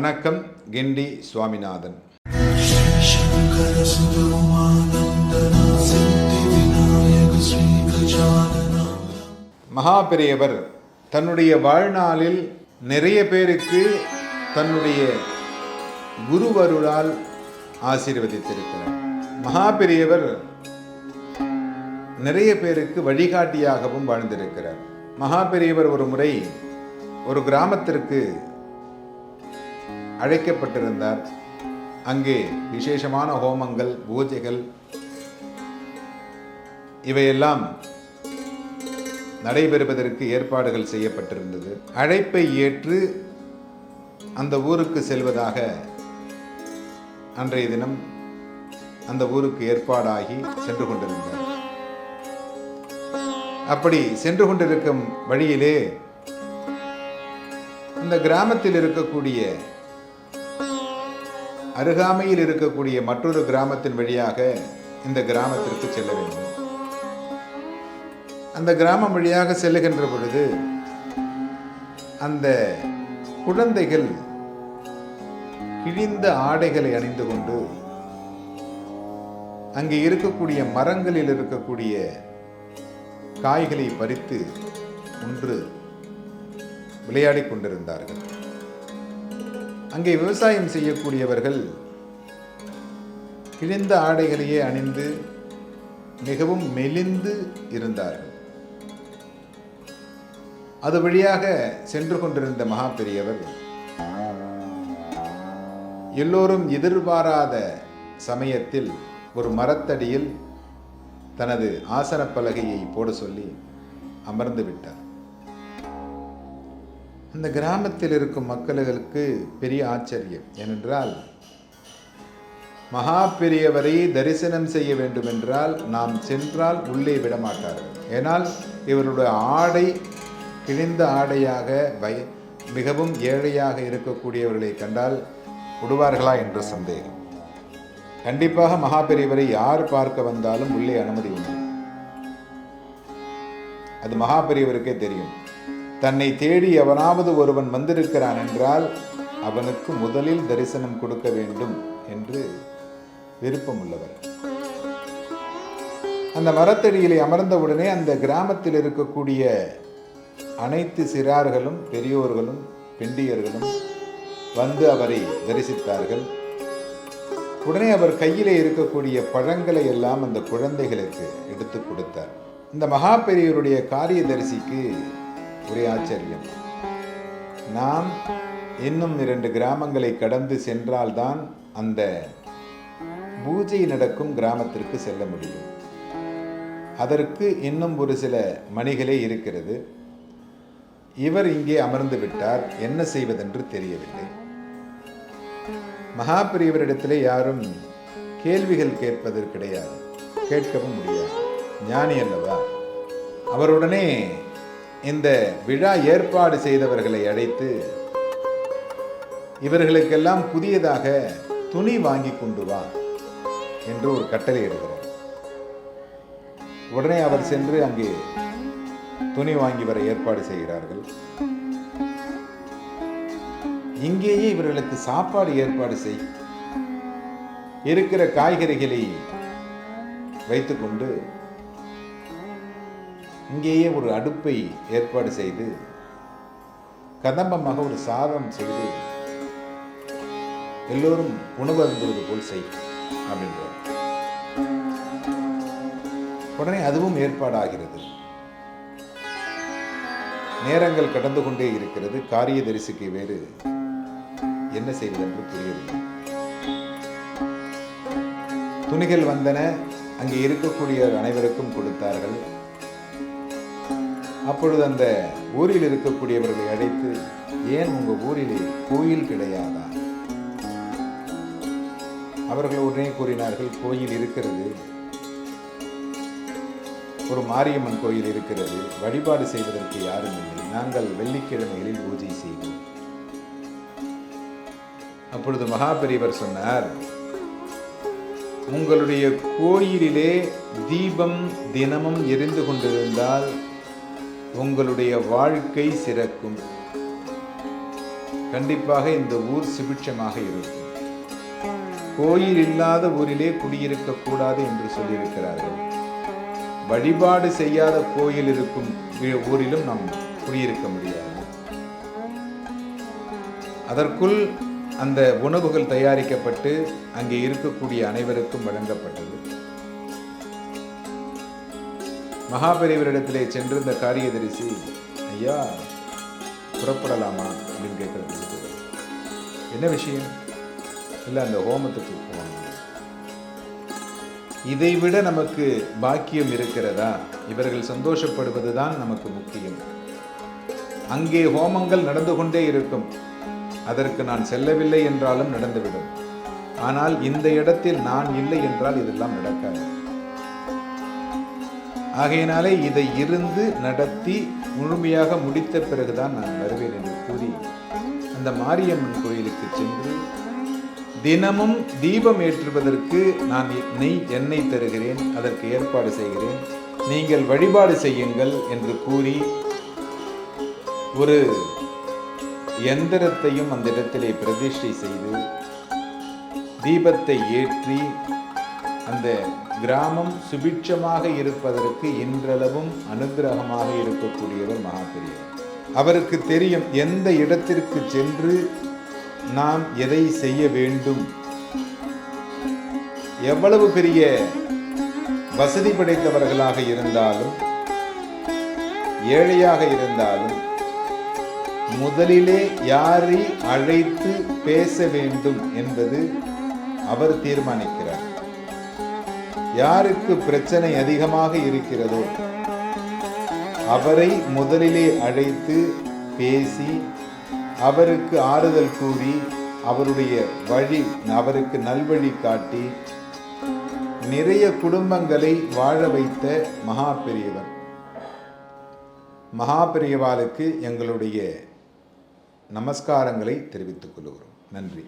வணக்கம். கிண்டி சுவாமிநாதன். மகாபெரியவர் தன்னுடைய வாழ்நாளில் நிறைய பேருக்கு தன்னுடைய குருவருளால் ஆசீர்வதித்திருக்கிறார். மகாபெரியவர் நிறைய பேருக்கு வழிகாட்டியாகவும் வாழ்ந்திருக்கிறார். மகாபெரியவர் ஒரு முறை ஒரு கிராமத்திற்கு அழைக்கப்பட்டிருந்தார். அங்கே விசேஷமான ஹோமங்கள், பூஜைகள் இவையெல்லாம் நடைபெறுவதற்கு ஏற்பாடுகள் செய்யப்பட்டிருந்தது. அழைப்பை ஏற்று அந்த ஊருக்கு செல்வதாக அன்றைய தினம் அந்த ஊருக்கு ஏற்பாடாகி சென்று கொண்டிருந்தார். அப்படி சென்று கொண்டிருக்கும் வழியிலே இந்த கிராமத்தில் இருக்கக்கூடிய அருகாமையில் இருக்கக்கூடிய மற்றொரு கிராமத்தின் வழியாக இந்த கிராமத்திற்கு செல்ல வேண்டும். அந்த கிராமம் வழியாக செல்லுகின்ற பொழுது அந்த குழந்தைகள் கிழிந்த ஆடைகளை அணிந்து கொண்டு அங்கே இருக்கக்கூடிய மரங்களில் இருக்கக்கூடிய காய்களை பறித்து ஒன்று விளையாடி கொண்டிருந்தார்கள். அங்கே விவசாயம் செய்யக்கூடியவர்கள் கிழிந்த ஆடைகளையே அணிந்து மிகவும் மெலிந்து இருந்தார்கள். அது வழியாக சென்று கொண்டிருந்த மகாபெரியவர் எல்லோரும் எதிர்பாராத சமயத்தில் ஒரு மரத்தடியில் தனது ஆசன பலகையை போட சொல்லி அமர்ந்து விட்டார். அந்த கிராமத்தில் இருக்கும் மக்களுக்கு பெரிய ஆச்சரியம். ஏனென்றால் மகாபெரியவரை தரிசனம் செய்ய வேண்டும் என்றால் நாம் சென்றால் உள்ளே விடமாட்டார்கள். ஏனால் இவருடைய ஆடை கிழிந்த ஆடையாக மிகவும் ஏழையாக இருக்கக்கூடியவர்களை கண்டால் விடுவார்களா என்ற சந்தேகம். கண்டிப்பாக மகாபெரியவரை யார் பார்க்க வந்தாலும் உள்ளே அனுமதி உண்டு. அது மகாபெரியவருக்கே தெரியும். தன்னை தேடி எவனாவது ஒருவன் வந்திருக்கிறான் என்றால் அவனுக்கு முதலில் தரிசனம் கொடுக்க வேண்டும் என்று விருப்பம் உள்ளவர். அந்த மரத்தடியிலே அமர்ந்தவுடனே அந்த கிராமத்தில் இருக்கக்கூடிய அனைத்து சிறார்களும் பெரியோர்களும் பெண்டியர்களும் வந்து அவரை தரிசித்தார்கள். உடனே அவர் கையிலே இருக்கக்கூடிய பழங்களை எல்லாம் அந்த குழந்தைகளுக்கு எடுத்து கொடுத்தார். இந்த மகாபெரியவருடைய காரியதரிசிக்கு ஒரே ஆச்சரியம். நாம் இன்னும் 2 கிராமங்களை கடந்து சென்றால்தான் அந்த பூஜை நடக்கும் கிராமத்திற்கு செல்ல முடியும். அதற்கு இன்னும் ஒரு சில மணிகளே இருக்கிறது. இவர் இங்கே அமர்ந்து விட்டார், என்ன செய்வதென்று தெரியவில்லை. மகாபெரியவரிடத்திலே யாரும் கேள்விகள் கேட்பதற்கு கிடையாது, கேட்கவும் முடியாது. ஞானி அல்லவா. அவருடனே இந்த விழா ஏற்பாடு செய்தவர்களை அழைத்து இவர்களுக்கெல்லாம் புதியதாக துணி வாங்கி கொண்டு வா என்று ஒரு கட்டளை இடுகிறார். உடனே அவர் சென்று அங்கே துணி வாங்கி வர ஏற்பாடு செய்கிறார்கள். இங்கேயே இவர்களுக்கு சாப்பாடு ஏற்பாடு செய். இருக்கிற காய்கறிகளை வைத்துக்கொண்டு இங்கேயே ஒரு அடுப்பை ஏற்பாடு செய்து கதம்பமாக ஒரு சாதம் செய்து எல்லோரும் உணவு அருந்துவது போல் செய் அப்படின்றார். உடனே அதுவும் ஏற்பாடாகிறது. நேரங்கள் கடந்து கொண்டே இருக்கிறது. காரியதரிசிக்கு வேறு என்ன செய்வது என்று புரியவில்லை. துணிகள் வந்தன. அங்கே இருக்கக்கூடிய அனைவருக்கும் கொடுத்தார்கள். அப்பொழுது அந்த ஊரில் இருக்கக்கூடியவர்களை அழைத்து, ஏன் உங்க ஊரிலே கோயில் கிடையாதா? அவர்கள் உடனே கூறினார்கள், கோயில் இருக்கிறது, ஒரு மாரியம்மன் கோயில் இருக்கிறது, வழிபாடு செய்வதற்கு யாரும் இல்லை, நாங்கள் வெள்ளிக்கிழமைகளில் பூஜை செய்வோம். அப்பொழுது மகாபெரியவர் சொன்னார், உங்களுடைய கோயிலிலே தீபம் தினமும் எரிந்து கொண்டிருந்தால் உங்களுடைய வாழ்க்கை சிறக்கும். கண்டிப்பாக இந்த ஊர் சுபிட்சமாக இருக்கும். கோயில் இல்லாத ஊரிலே குடியிருக்க கூடாது என்று சொல்லியிருக்கிறார்கள். வழிபாடு செய்யாத கோயில் இருக்கும் ஊரிலும் நாம் குடியிருக்க முடியாது. அதற்குள் அந்த உணவுகள் தயாரிக்கப்பட்டு அங்கே இருக்கக்கூடிய அனைவருக்கும் வழங்கப்பட்டது. மகாபெரிவரிடத்திலே சென்றிருந்த காரியதரிசி, ஐயா புறப்படலாமா அப்படின்னு கேட்கறது. என்ன விஷயம்? இல்லை, அந்த ஹோமத்துக்கு போகணும். இதைவிட நமக்கு பாக்கியம் இருக்கிறதா? இவர்கள் சந்தோஷப்படுவதுதான் நமக்கு முக்கியம். அங்கே ஹோமங்கள் நடந்து கொண்டே இருக்கும். அதற்கு நான் செல்லவில்லை என்றாலும் நடந்துவிடும். ஆனால் இந்த இடத்தில் நான் இல்லை என்றால் இதெல்லாம் நடக்காது. ஆகையினாலே இதை இருந்து நடத்தி முழுமையாக முடித்த பிறகுதான் நான் வருவேன் என்று கூறி அந்த மாரியம்மன் கோயிலுக்கு சென்று தினமும் தீபம் ஏற்றுவதற்கு நான் எண்ணெய் தருகிறேன், அதற்கு ஏற்பாடு செய்கிறேன், நீங்கள் வழிபாடு செய்யுங்கள் என்று கூறி ஒரு எந்திரத்தையும் அந்த இடத்திலே பிரதிஷ்டை செய்து தீபத்தை ஏற்றி அந்த கிராமம் சுபிட்சமாக இருப்பதற்கு இன்றளவும் அனுகிரகமாக இருக்கக்கூடியவர் மகாபெரியவர். அவருக்கு தெரியும் எந்த இடத்திற்கு சென்று நாம் எதை செய்ய வேண்டும். எவ்வளவு பெரிய வசதி படைத்தவர்களாக இருந்தாலும் ஏழையாக இருந்தாலும் முதலிலே யாரை அழைத்து பேச வேண்டும் என்பது அவர் தீர்மானிக்கிறார். யாருக்கு பிரச்சனை அதிகமாக இருக்கிறதோ அவரை முதலிலே அழைத்து பேசி அவருக்கு ஆறுதல் கூறி அவருக்கு நல்வழி காட்டி நிறைய குடும்பங்களை வாழ வைத்த மகாபெரியவர். மகாபெரியவாளுக்கு எங்களுடைய நமஸ்காரங்களை தெரிவித்துக் கொள்கிறோம். நன்றி.